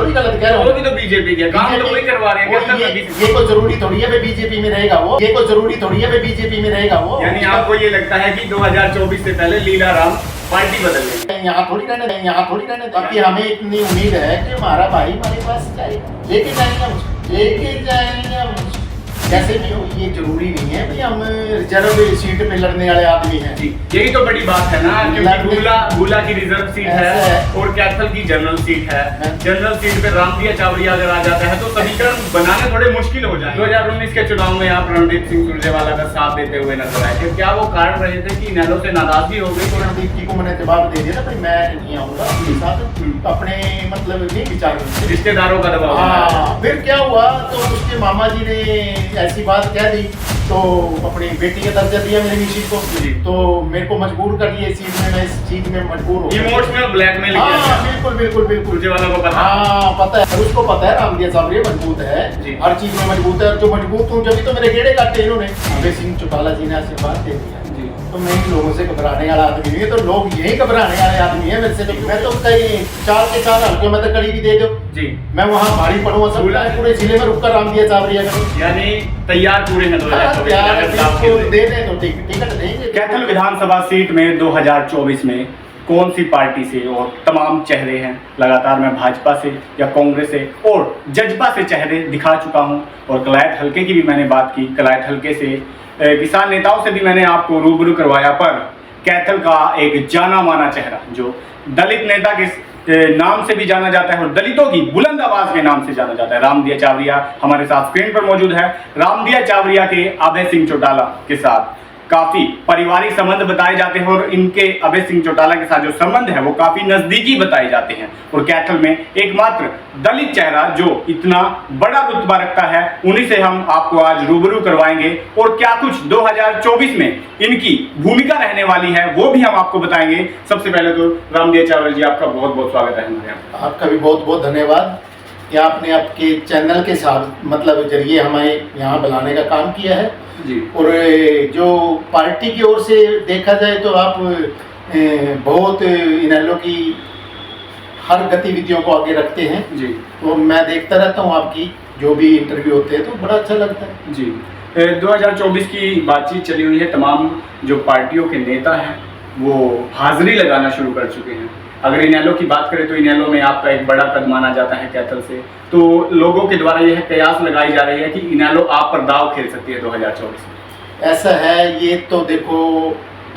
थोड़ी गलत कह रहा हूँ। वो भी तो बीजेपी के काम तो वही करवा रहे हैं। ये कोई जरूरी थोड़ी है बीजेपी में रहेगा वो, ये कोई जरूरी थोड़ी है बीजेपी में रहेगा वो। यानी आपको ये लगता है कि 2024 से पहले लीला राम पार्टी बदल गई? यहाँ थोड़ी रहने बाकी हमें इतनी उम्मीद है कि हमारा भाई हमारे पास जाएगा, लेके जाएंगे हम उसको। कैसे भी हो ये जरूरी नहीं है भाई हम रिजर्व सीट पे लड़ने वाले आदमी हैं। यही तो बड़ी बात है ना, क्योंकि गुला की रिजर्व सीट है और कैथल की जनरल सीट है। जनरल सीट पे रामदिया चावरिया अगर आ जाता है तो समीकरण बनाने थोड़े मुश्किल हो जाए। 2019 के चुनाव में आप रणदीप सिंह सुरजेवाला का साथ देते हुए नजर आए थे, क्या वो कारण रहे थे कि इनेलो से नाराजगी हो गई? तो रणदीप जी को मैंने जवाब दे दिया था भाई मैं नहीं आऊंगा उनके साथ, अपने मतलब नहीं विचार रिश्तेदारों का दबाव। हाँ, फिर क्या हुआ तो उसके मामा जी ने ऐसी बात कह दी तो अपनी बेटी का दर्जा दिया मेरी निशी को, तो मेरे को मजबूर कर दिया इस चीज में, मैं इस चीज में मजबूर हूँ। Emotional blackmail. हाँ बिल्कुल सुरजेवाला को पता। हाँ पता है, उसको पता है रामदिया साहब ये मजबूत है, हर चीज में मजबूत है। जो मजबूत हूँ जब तो मेरे गेड़े काटे इन्होंने। अभय सिंह चौटाला जी ने आशीर्वाद दे दिया, तो मैं इन लोगों से घबराने वाला आदमी नहीं है, तो लोग यही घबराने वाले आदमी है मेरे से। तो मैं तो कहीं 4 के 4 हल्के में तो कड़ी भी दे दो जी, मैं वहाँ भारी पड़ूंगा सब पूरे जिले में रुककर रामदिया चावरिया करूँ। यानी तैयार पूरे हैं टिकट देंगे। कैथल विधानसभा सीट में 2024 में कौन सी पार्टी से, और तमाम चेहरे हैं लगातार, मैं भाजपा से या कांग्रेस से और जजपा से चेहरे दिखा चुका हूं, और कलायत हल्के की भी मैंने बात की, कलायत हल्के से किसान नेताओं से भी मैंने आपको रूबरू करवाया, पर कैथल का एक जाना माना चेहरा जो दलित नेता के नाम से भी जाना जाता है और दलितों की बुलंद आवाज के नाम से जाना जाता है, रामदिया चावरिया हमारे साथ स्क्रीन पर मौजूद है। रामदिया चावरिया के अभय सिंह चौटाला के साथ काफी पारिवारिक संबंध बताए जाते हैं, और इनके अभय सिंह चौटाला के साथ जो संबंध है वो काफी नजदीकी बताए जाते हैं, और कैथल में एकमात्र दलित चेहरा जो इतना बड़ा रुतबा रखता है, उन्हीं से हम आपको आज रूबरू करवाएंगे, और क्या कुछ 2024 में इनकी भूमिका रहने वाली है वो भी हम आपको बताएंगे। सबसे पहले तो रामदिया चावरिया जी आपका बहुत बहुत स्वागत है हमारे यहाँ। आपका भी बहुत बहुत धन्यवाद कि आपने आपके चैनल के साथ मतलब जरिए हमें यहाँ बुलाने का काम किया है जी। और जो पार्टी की ओर से देखा जाए तो आप बहुत इनेलो की हर गतिविधियों को आगे रखते हैं जी, तो मैं देखता रहता हूँ आपकी जो भी इंटरव्यू होते हैं तो बड़ा अच्छा लगता है जी। 2024 की बातचीत चली हुई है, तमाम जो पार्टियों के नेता हैं वो हाजिरी लगाना शुरू कर चुके हैं। अगर इनेलो की बात करें तो इनेलो में आपका एक बड़ा कद माना जाता है कैथल से, तो लोगों के द्वारा यह कयास लगाई जा रही है कि इनेलो आप पर दाव खेल सकती है 2024 में। ऐसा है, ये तो देखो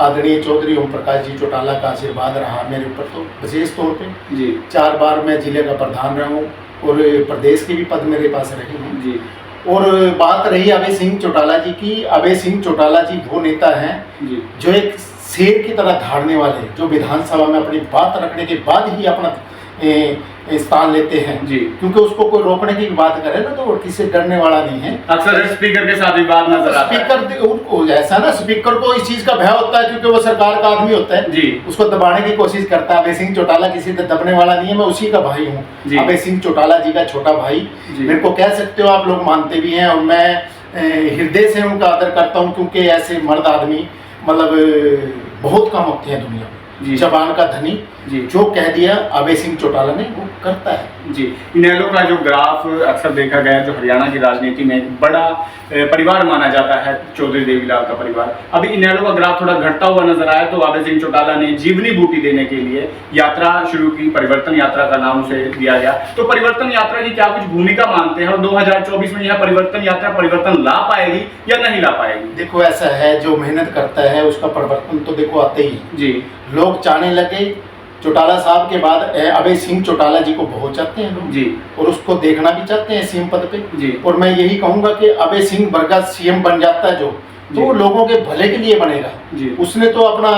आदरणीय चौधरी ओम प्रकाश जी चौटाला का आशीर्वाद रहा मेरे ऊपर तो विशेष तौर पे जी। 4 बार मैं जिले का प्रधान रहा हूँ और प्रदेश के भी पद मेरे पास रहे हैं जी। और बात रही अभय सिंह चौटाला जी की, अभय सिंह चौटाला जी वो नेता हैं जी जो एक शेर की तरह धाड़ने वाले, जो विधानसभा में अपनी बात रखने के बाद ही अपना स्थान लेते हैं जी, क्योंकि उसको कोई रोकने की बात करे ना तो वो किसी डरने वाला नहीं है। अक्सर स्पीकर के साथ विवाद नजर आता है। स्पीकर ऐसा ना, स्पीकर को इस चीज का भय होता है क्योंकि वो सरकार का आदमी होता है जी, उसको दबाने की कोशिश करता है। अभय सिंह चौटाला किसी से दबने वाला नहीं है, मैं उसी का भाई हूँ, अभय सिंह चौटाला जी का छोटा भाई मेरे को कह सकते हो, आप लोग मानते भी हैं, और मैं हृदय से उनका आदर करता हूँ क्योंकि ऐसे मर्द आदमी मतलब बहुत कम होते हैं दुनिया में, जबान का धनी जो कह दिया अभय सिंह चौटाला ने वो करता है जी। इनेलो का जो ग्राफ अक्सर देखा गया जो हरियाणा की राजनीति में एक बड़ा परिवार माना जाता है चौधरी देवीलाल का परिवार, अभी इनेलो का ग्राफ थोड़ा घटता हुआ नजर आया, तो अभय सिंह चौटाला ने जीवनी बूटी देने के लिए यात्रा शुरू की, परिवर्तन यात्रा का नाम उसे दिया गया। तो परिवर्तन यात्रा की क्या कुछ भूमिका मानते हैं और 2024 में यह परिवर्तन यात्रा परिवर्तन ला पाएगी या नहीं ला पाएगी? देखो ऐसा है, जो मेहनत करता है उसका परिवर्तन तो देखो आते ही जी। लोग चाहने लगे चौटाला साहब के बाद अभय सिंह चौटाला जी को बहुत चाहते हैं लोग जी, और उसको देखना भी चाहते हैं सीएम पद पे जी। और मैं यही कहूंगा कि अभय सिंह बरगा सीएम बन जाता है जो तो लोगों के भले के लिए बनेगा जी। उसने तो अपना,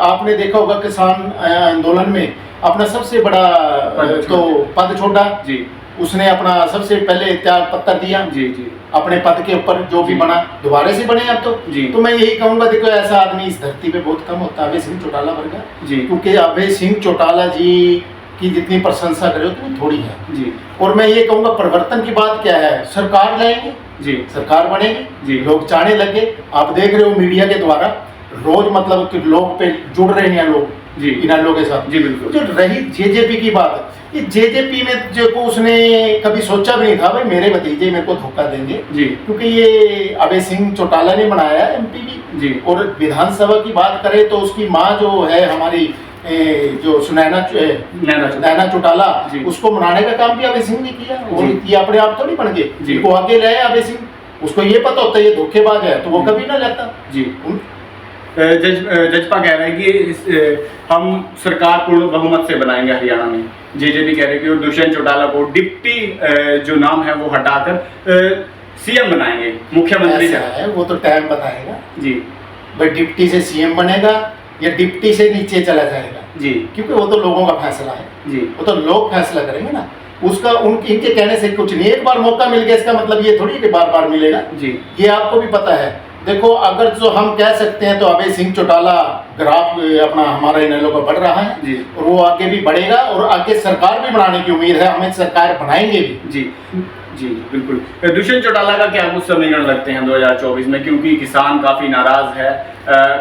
आपने देखा होगा किसान आंदोलन में अपना सबसे बड़ा तो पद छोड़ा जी, उसने अपना सबसे पहले त्याग पत्र दिया जी जी, अपने पद के ऊपर जो भी बना दोबारा से बने अब तो मैं यही कहूंगा देखो ऐसा आदमी इस धरती पे बहुत कम होता है अभय सिंह चौटाला वर्गा जी, क्योंकि अभय सिंह चौटाला जी की जितनी प्रशंसा करे उतनी थोड़ी है जी। और मैं ये कहूंगा परिवर्तन की बात क्या है, सरकार लाएंगे जी, सरकार बनेगी जी, लोग चाहने लगे, आप देख रहे हो मीडिया के द्वारा रोज मतलब कि लोग पे जुड़ रहे हैं लोग जी इनेलो के साथ जी बिल्कुल। जो रही जेजेपी की बात, ये जेजेपी में जो को उसने कभी सोचा भी नहीं था भाई मेरे भतीजे मेरे को धोखा देंगे जी, क्योंकि ये अभय सिंह चौटाला ने बनाया एमपी भी जी, और विधानसभा की बात करें तो उसकी माँ जो है हमारी जो नैना चौटाला जी। उसको मनाने का काम भी अभय सिंह ने किया। वो जी। ये अपने आप तो नहीं बन जी। गए, वो आगे रहे अभय सिंह, उसको ये पता होता है ये धोखेबाज है तो वो कभी ना लेता। जी। जजपा कह रहे हैं कि हम सरकार पूर्ण बहुमत से बनाएंगे हरियाणा में। जेजेपी कह रहे हैं कि दुष्यंत चौटाला को डिप्टी जो नाम है वो हटाकर सीएम बनाएंगे, मुख्यमंत्री ऐसा है, वो तो टाइम बताएगा जी। भाई डिप्टी से सीएम बनेगा या डिप्टी से नीचे चला जाएगा जी, क्योंकि वो तो लोगों का फैसला है जी, वो तो लोग फैसला करेंगे ना, उसका इनके कहने से कुछ नहीं। एक बार मौका मिल गया इसका मतलब ये थोड़ी कि बार बार मिलेगा जी, ये आपको भी पता है। देखो अगर जो हम कह सकते हैं तो अभय सिंह चौटाला ग्राफ अपना हमारा इनेलो का बढ़ रहा है जी, और वो आगे भी बढ़ेगा और आगे सरकार भी बनाने की उम्मीद है, हमें सरकार बनाएंगे भी। जी, जी, बिल्कुल। दुष्यंत चौटाला का क्या कुछ समीकरण लगते हैं 2024 में, क्योंकि किसान काफी नाराज है,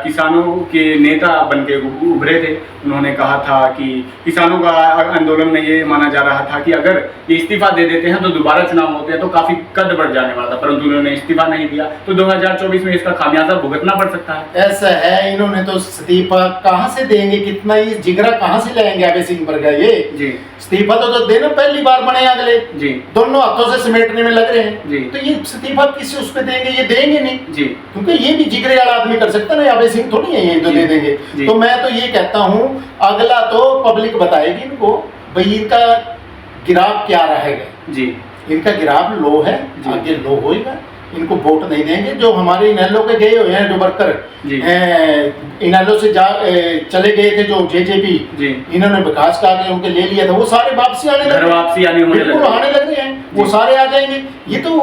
किसानों के नेता बनके उभरे थे, उन्होंने कहा था कि किसानों का आंदोलन में ये माना जा रहा था कि अगर ये इस्तीफा दे देते हैं तो दोबारा चुनाव होते हैं तो काफी कद बढ़ जाने वाला था, परंतु उन्होंने इस्तीफा नहीं दिया तो 2024 में इसका खामियाजा भुगतना पड़ सकता है। ऐसा है, इन्होंने तो इस्तीफा कहाँ से देंगे, कितना ये जिगरा कहाँ से लाएंगे अभय सिंह पर गए ये जी, इस्तीफा तो देना पहली बार बने अगले जी, दोनों हाथों से समेटने में लग रहे हैं जी, तो ये इस्तीफा किसी उस पे देंगे, ये देंगे नहीं जी, क्योंकि ये भी जिगरे वाला आदमी कर सकता है ना, अभय सिंह थोड़ी है ये तो दे देंगे। तो मैं तो ये कहता हूँ अगला तो पब्लिक बताएगी इनको भाई इनका गिराव क्या रहेगा। जी, इनका गिराव लो है, आगे लो होएगा, इनको वोट नहीं देंगे। जो हमारे इनेलो के गए हुए हैं जो वर्कर इनेलो से चले गए थे जो जेजेपी, इन्होंने विकास का आगे उनके ले लिया था, वो सारे वापसी आने लगे, वापसी आने लग रहे हैं, वो सारे आ जाएंगे। ये तो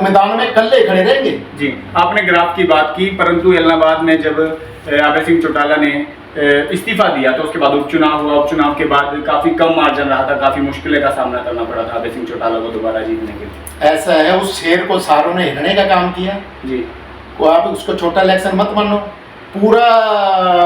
मैदान में कल्ले खड़े रहेंगे। जी, आपने ग्राफ की बात की, परंतु इलाहाबाद में जब अभय सिंह चौटाला ने इस्तीफा दिया तो उसके बाद उपचुनाव हुआ, उपचुनाव के बाद काफी कम मार्जिन रहा था, काफी मुश्किलें का सामना करना पड़ा था अभय सिंह चौटाला को दोबारा जीतने के लिए। ऐसा है, उस शेर को सारों ने हिलने का काम किया जी, वो आप उसको छोटा इलेक्शन मत मानो, पूरा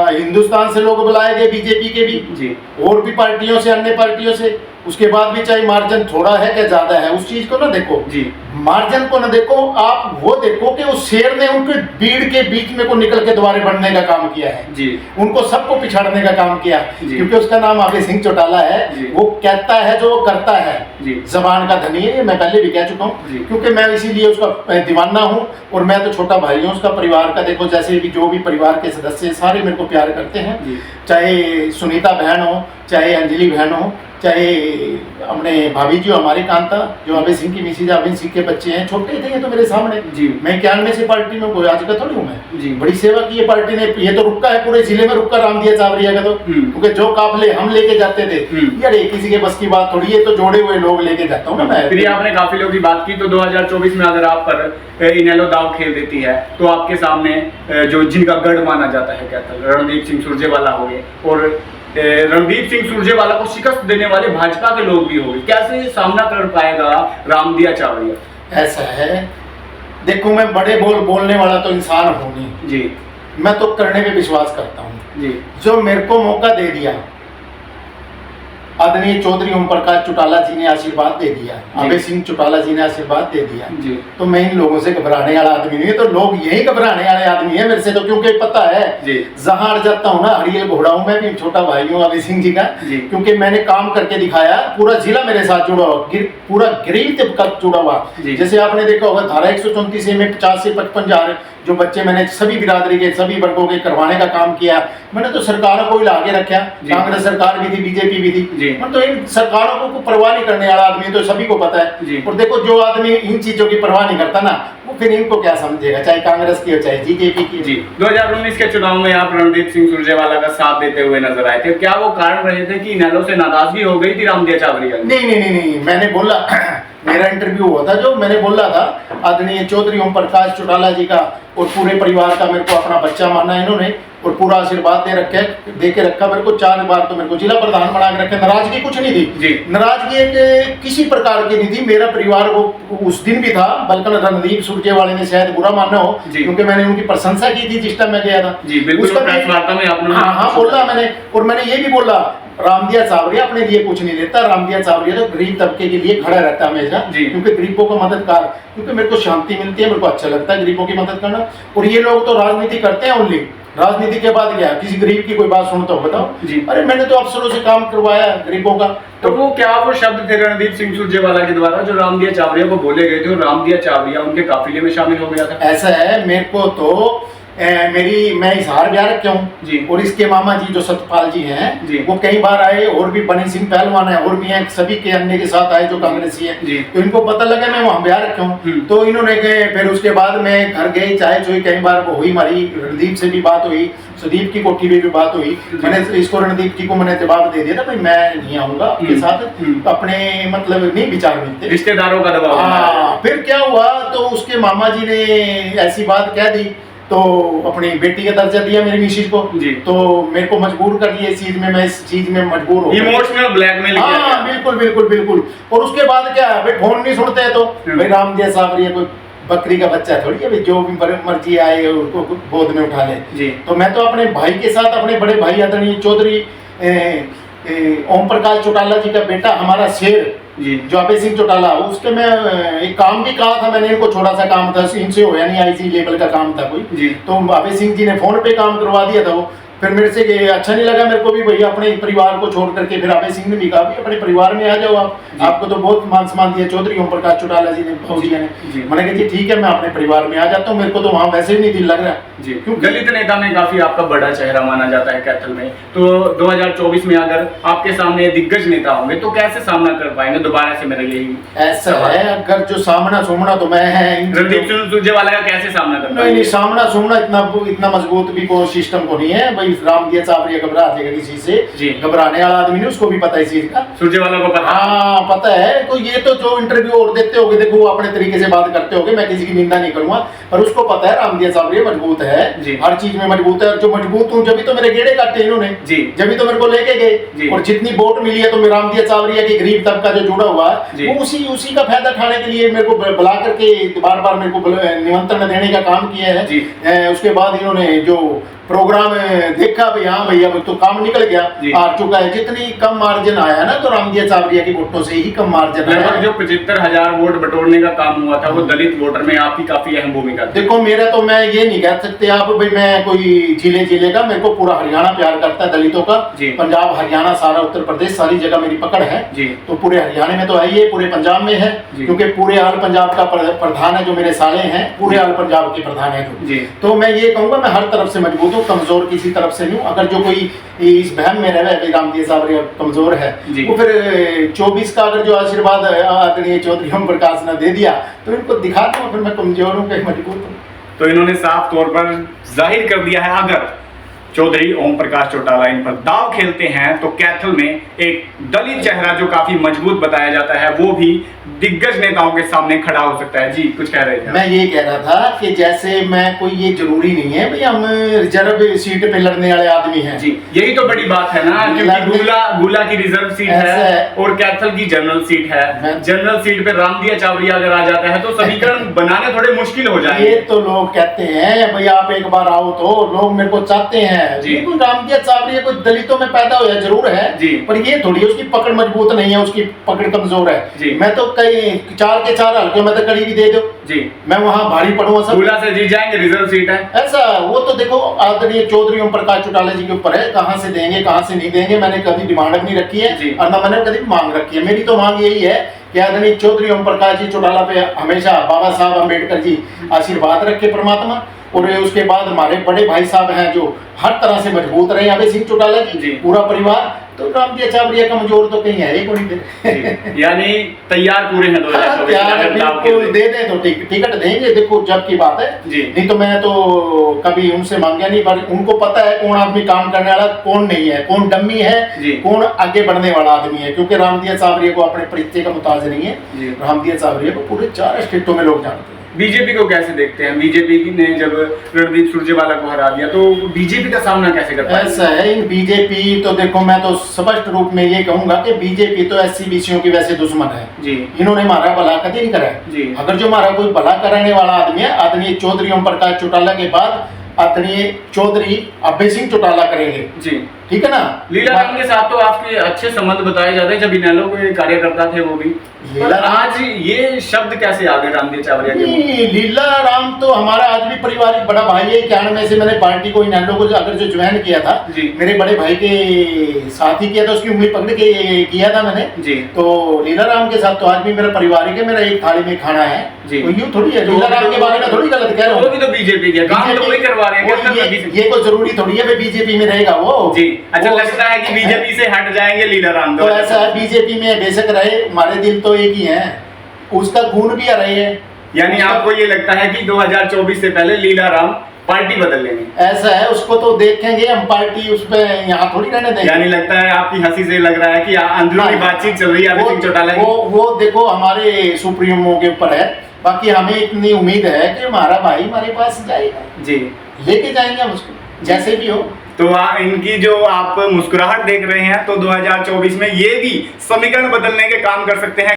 हिंदुस्तान से लोग बुलाए गए बीजेपी के भी जी, और भी पार्टियों से, अन्य पार्टियों से, उसके बाद भी चाहे मार्जिन थोड़ा है क्या ज्यादा है, उस चीज को ना देखो जी, मार्जिन को ना देखो, आप वो देखो कि उस शेर ने उनके भीड़ के बीच में को निकल के दोबारा बढ़ने का काम किया है जी, उनको सबको पिछाड़ने का काम किया, क्योंकि उसका नाम अभय सिंह चौटाला है। वो कहता है जो वो करता है, जबान का धनी है, मैं पहले भी कह चुका हूँ, क्योंकि मैं इसीलिए उसका दीवाना हूँ और मैं तो छोटा भाई हूँ उसका, परिवार का। देखो जैसे भी जो भी परिवार के सदस्य सारे मेरे को प्यार करते हैं, चाहे सुनीता बहन हो, चाहे अंजलि बहन हो, चाहे अपने भाभी जी हमारी कांता जो अभय सिंह की मिसिज अभय सिंह के बच्चे हैं, छोटे थे ये तो मेरे सामने जी। मैं 91 से पार्टी में कोई आज का थोड़ी हूँ मैं जी, बड़ी सेवा की ये पार्टी ने, ये तो रुका है पूरे जिले में, रुका राम दिया चावरिया का तो, क्योंकि जो काफिले हम लेके जाते थे यार ये किसी के बस की बात थोड़ी, ये तो जोड़े हुए लोग लेके जाता हूँ ना मैं। फिर आपने काफिलों की बात की तो 2024 में अगर आप पर इनेलो दाव खेल देती है तो आपके सामने जो जिनका गढ़ माना जाता है कहता रणदीप सिंह सुरजेवाला हो गए और रणदीप सिंह सुरजेवाला को शिकस्त देने वाले भाजपा के लोग भी होंगे, कैसे सामना कर पाएगा रामदिया चावरिया? ऐसा है, देखो मैं बड़े बोलने वाला तो इंसान हूँ नहीं जी, मैं तो करने पे विश्वास करता हूँ जी। जो मेरे को मौका दे दिया आदरणीय चौधरी ओम प्रकाश चौटाला जी ने आशीर्वाद दे दिया, अभय सिंह चौटाला जी ने आशीर्वाद दे दिया जी। तो मैं इन लोगों से घबराने वाला आदमी नहीं है, तो लोग यही घबराने वाले आदमी है मेरे से, तो क्योंकि पता है जहां अड़ जाता हूँ ना हरियल घोड़ा हूँ, मैं भी छोटा भाई हूँ अभय सिंह जी का, क्योंकि मैंने काम करके दिखाया, पूरा जिला मेरे साथ जुड़ा हुआ, पूरा गरीब तबका जुड़ा हुआ। जैसे आपने देखा होगा धारा 134 में 50 से 55 हजार जो बच्चे मैंने सभी बिरादरी के सभी वर्गों के करवाने का काम किया, मैंने तो सरकारों को हिला के रखा, कांग्रेस सरकार भी थी, बीजेपी भी थी, मैं तो इन सरकारों को परवाह नहीं करने वाला आदमी, तो सभी को पता है। और देखो जो आदमी इन चीजों की परवाह नहीं करता ना, वो फिर इनको क्या समझेगा, चाहे कांग्रेस की हो चाहे बीजेपी की। जी, 2019 के चुनाव में आप रणदीप सिंह सुरजेवाला का साथ देते हुए नजर आए थे, क्या वो कारण रहे थे कि इनेलो से नाराजगी हो गई थी रामदिया चावरिया? नहीं, मैंने बोला मेरा इंटरव्यू हुआ था जो मैंने बोला था आदरणीय चौधरी ओम प्रकाश चौटाला जी का और पूरे परिवार का मेरे को अपना बच्चा माना इन्होंने और पूरा आशीर्वाद दे के रखा मेरे को, 4 बार तो मेरे को जिला प्रधान बना के रखे, नाराजगी कुछ नहीं थी, नाराजगी एक किसी प्रकार की नहीं थी। मेरा परिवार वो उस दिन भी था, बल्कि रणदीप सुरजेवाला ने शायद बुरा माना हो क्योंकि मैंने उनकी प्रशंसा की थी जिस टाइम मैं गया था, उसका प्रेस वार्ता में आपने हाँ बोला मैंने, और मैंने ये भी बोला रामदिया चावरिया अपने लिए कुछ नहीं देता। रामदिया चावरिया तो गरीब तबके के लिए खड़ा रहता है हमेशा, क्योंकि गरीबों को मददगार, क्योंकि मेरे को शांति मिलती है, मेरे को अच्छा लगता है गरीबों की मदद करना। और ये लोग तो राजनीति करते हैं ओनली, राजनीति के बाद क्या, किसी गरीब की कोई बात सुनता हो बताओ जी। अरे मैंने तो अफसरों से काम करवाया गरीबों का। तो वो क्या वो शब्द थे रणदीप सिंह सुरजेवाला के द्वारा जो रामदिया चावरिया को बोले गए थे और रामदिया चावरिया उनके काफिले में शामिल हो गया था? ऐसा है, मेरे को तो मैं इजहार ब्याह रखा हूँ, और इसके मामा जी जो सतपाल जी हैं वो कई बार आए, और भी बनी सिंह पहलवान है, और भी हैं, सभी के अन्य के साथ आए जो कांग्रेसी है। तो इनको पता लगा मैं वहाँ ब्याह रखा हूँ, तो इन्होंने गए। फिर उसके बाद मैं घर गए, चाय चुई कई बार वो हुई, हमारी रणदीप से भी बात हुई, सुदीप की कोठी में भी बात हुई। मैंने इसको रणदीप जी को मैंने जवाब दे दिया था, भाई मैं नहीं आऊंगा आपके साथ, अपने मतलब नहीं विचार मिलते, रिश्तेदारों का दबाव। हाँ, फिर क्या हुआ, तो उसके मामा जी ने ऐसी बात कह दी, तो अपनी बेटी का दर्जा दिया मेरी मिसेज को, तो मेरे को मजबूर कर दिया इस चीज में, मैं इस चीज में मजबूर हो, इमोशनल ब्लैकमेल। हाँ बिल्कुल बिल्कुल बिल्कुल। और उसके बाद क्या, भाई फोन नहीं सुनते हैं, तो भाई रामदिया सावरिया कोई बकरी का बच्चा थोड़ी है, भाई जो भी मर्जी आए उसको गोद में उठा ले। तो मैं तो अपने भाई के साथ, अपने बड़े भाई आदरणीय चौधरी ओम प्रकाश चौटाला जी का बेटा, हमारा शेर जो अभय सिंह चौटाला, उसके मैं एक काम भी कहा था मैंने इनको, छोटा सा काम था, इनसे होया नहीं, आईसी लेवल का काम था कोई, तो अभय सिंह जी ने फोन पे काम करवा दिया था वो। फिर मेरे से अच्छा नहीं लगा मेरे को भी, भैया अपने परिवार को छोड़ करके, फिर अभय सिंह ने भी कहा भी अपने परिवार में आ जाओ आप, आपको तो बहुत मान सम्मान दिया चौधरी ओम प्रकाश चौटाला जी ने, मैंने कहा जी ठीक है मैं अपने परिवार में आ जाता हूँ, मेरे को तो वहाँ वैसे ही नहीं दिल लग रहा जी। दलित नेता में काफी आपका बड़ा चेहरा माना जाता है कैथल में, तो 2024 में अगर आपके सामने दिग्गज नेता होंगे तो कैसे सामना कर पाएंगे? दोबारा से मेरा यही ऐसा है, अगर जो सामना सुमना तो मैं है, रणदीप सिंह सुरजेवाला का कैसे सामना करना? नहीं, सामना सुमना इतना मजबूत भी कोई सिस्टम को नहीं है भाई। रामदिया चावरिया घबरा जाएगा किसी से, घबराने वाला आदमी नहीं, उसको भी पता है इस चीज का, सुरजेवाला को पता, हाँ पता है। तो ये तो जो इंटरव्यू और देते होगे, देखो वो अपने तरीके से बात करते होगे, मैं किसी की निंदा नहीं करूंगा, पर उसको पता है रामदिया चावरिया मजबूत है, हर चीज में मजबूत है। जो मजबूत हूँ जब तो मेरे गेड़े काटे इन्होंने, जब तो मेरे को लेके गए, और जितनी वोट मिली है तो मैं रामदिया चावरिया के गरीब तबका जो जुड़ा हुआ है वो उसी का फायदा उठाने के लिए मेरे को बुला करके बार बार मेरे को निमंत्रण देने का काम किया है। उसके बाद इन्होंने जो प्रोग्राम देखा भाई, हाँ भैया तो काम निकल गया, हार चुका है। जितनी कम मार्जिन आया ना, तो रामदिया चावरिया की वोटों से ही कम मार्जिन आया। लगभग जो 75,000 वोट बटोरने का काम हुआ था वो दलित वोटर में आपकी काफी अहम भूमिका थी। देखो मेरा तो, मैं ये नहीं कह सकते आप भाई मैं कोई जिले का, मेरे को पूरा हरियाणा प्यार करता है दलितों का, पंजाब हरियाणा सारा उत्तर प्रदेश सारी जगह मेरी पकड़ है, तो पूरे हरियाणा में तो है ही, पूरे पंजाब में है, क्योंकि पूरे आल पंजाब का प्रधान है जो मेरे साले हैं, पूरे आल पंजाब के प्रधान है। तो मैं ये कहूंगा मैं हर तरफ से मजबूत हूँ, कमजोर किसी तरफ से नहीं हूँ। अगर जो कोई इस बहम में रहे रामदिया सावरिया कमजोर है, वो फिर 24 का अगर जो आशीर्वाद आदरणीय चौधरी ओम प्रकाश ने दे दिया तो इनको दिखा दूँ फिर मैं कमजोर हूँ कहीं मजबूत हूँ। तो इन्होंने साफ तौर पर जाहिर कर दिया है, अगर चौधरी ओम प्रकाश चौटाला इन पर दाव खेलते हैं तो कैथल में एक दलित चेहरा जो काफी मजबूत बताया जाता है वो भी दिग्गज नेताओं के सामने खड़ा हो सकता है। जी कुछ कह रहे थे? मैं ये कह रहा था कि जैसे मैं कोई, ये जरूरी नहीं है भाई हम रिजर्व सीट पे लड़ने वाले आदमी हैं जी, यही तो बड़ी बात है ना, क्योंकि गुला की रिजर्व सीट है और कैथल की जनरल सीट है। जनरल सीट पे रामदिया चावरिया अगर आ जाता है तो समीकरण बनाने थोड़े मुश्किल हो जाएंगे। ये तो लोग कहते हैं भाई आप एक बार आओ, तो लोग मेरे को चाहते हैं बिल्कुल रामदिया चावरिया कोई दलितों में पैदा हुआ जरूर है पर ये थोड़ी उसकी पकड़ मजबूत नहीं है, उसकी पकड़ कमजोर है। मैं तो कई 4 के 4 हल्के में तो कड़ी भी दे दो जी, मैं वहाँ भारी पड़ूंगा सब, गुला से जीत जाएंगे, रिजर्व सीट है। ऐसा वो तो देखो आदरणीय चौधरी ओम प्रकाश चौटाला जी के ऊपर है, कहाँ से देंगे कहाँ से नहीं देंगे। मैंने कभी डिमांड नहीं रखी है और ना मैंने कभी मांग रखी है। मेरी तो मांग यही है कि आदरणीय चौधरी ओम प्रकाश जी चौटाला पे हमेशा बाबा साहब अम्बेडकर जी आशीर्वाद रखे परमात्मा, और उसके बाद हमारे बड़े भाई साहब हैं जो हर तरह से मजबूत रहे, अभय सिंह चौटाला जी पूरा परिवार, तो रामदिया चावरिया कमजोर तो कहीं है ही कोई। यानी तैयार पूरे हैं 2024 बिल्कुल दे दें तो टिकट देंगे, देखो जब की बात है नहीं तो मैं तो कभी उनसे मांगा नहीं, पर उनको पता है कौन आदमी काम करने वाला कौन नहीं है, कौन डम्मी है कौन आगे बढ़ने वाला आदमी है, क्योंकि रामदिया चावरिया को अपने परिचय का मुताज नहीं है। रामदिया चावरिया को पूरे 4 स्टेटों में लोग जानते हैं। बीजेपी को कैसे देखते हैं? बीजेपी ने जब रणदीप सुरजेवाला को हरा दिया तो बीजेपी का सामना कैसे करता है? ऐसा है, इन बीजेपी तो देखो मैं तो स्पष्ट रूप में ये कहूंगा कि बीजेपी तो SC BCों की वैसे दुश्मन है जी। इन्होंने हमारा भला कभी नहीं करा है जी। अगर जो हमारा कोई भला कराने वाला आदमी है, आदरणीय चौधरी ओम प्रकाश चौटाला के बाद आदरणीय चौधरी अभय सिंह चौटाला करेंगे। जी, ठीक है ना। लीलाराम के साथ तो आपके अच्छे संबंध बताए जाते हैं, जब इनेलो के कार्यकर्ता थे वो भी। पर आज ये शब्द कैसे आ गए रामदेव चावरिया के मुंह में? लीलाराम तो हमारा आज भी पारिवारिक बड़ा भाई है। 91 से मैंने पार्टी को इनेलो को अगर जो ज्वाइन किया था जी, मेरे बड़े भाई के साथ ही किया था, उसकी उंगली पकड़ के किया था मैंने जी। तो लीलाराम के साथ तो आज भी मेरा पारिवारिक है, मेरा एक थाली में खाना है जी। तो यूं थोड़ी है। लीलाराम के बारे में थोड़ी गलत कह रहा हूँ। वो भी तो बीजेपी के काम तो वही करवा रहे हैं। ये कोई जरूरी थोड़ी है बीजेपी में रहेगा वो। जी, अच्छा लगता है कि बीजेपी से हट जाएंगे लीलाराम? तो ऐसा है, बीजेपी में बेशक रहे, हमारे दिल तो एक ही है, उसका गुण भी आ रहे हैं। यानी आपको ये लगता है कि 2024 से पहले लीलाराम पार्टी बदल लेंगे? ऐसा है, उसको तो देखेंगे हम, पार्टी उस पे यहाँ थोड़ी रहने देंगे। यानी लगता है आपकी हंसी से लग रहा है कि अंदरूनी बातचीत चल रही है अभय सिंह चौटाला की। वो देखो हमारे सुप्रीमो के ऊपर है, बाकी हमें इतनी उम्मीद है कि हमारा भाई हमारे पास जाएगा जी, लेके जाएंगे हम उसको जैसे भी हो। तो इनकी जो आप मुस्कुराहट देख रहे हैं तो 2024 में ये भी समीकरण बदलने के काम कर सकते हैं।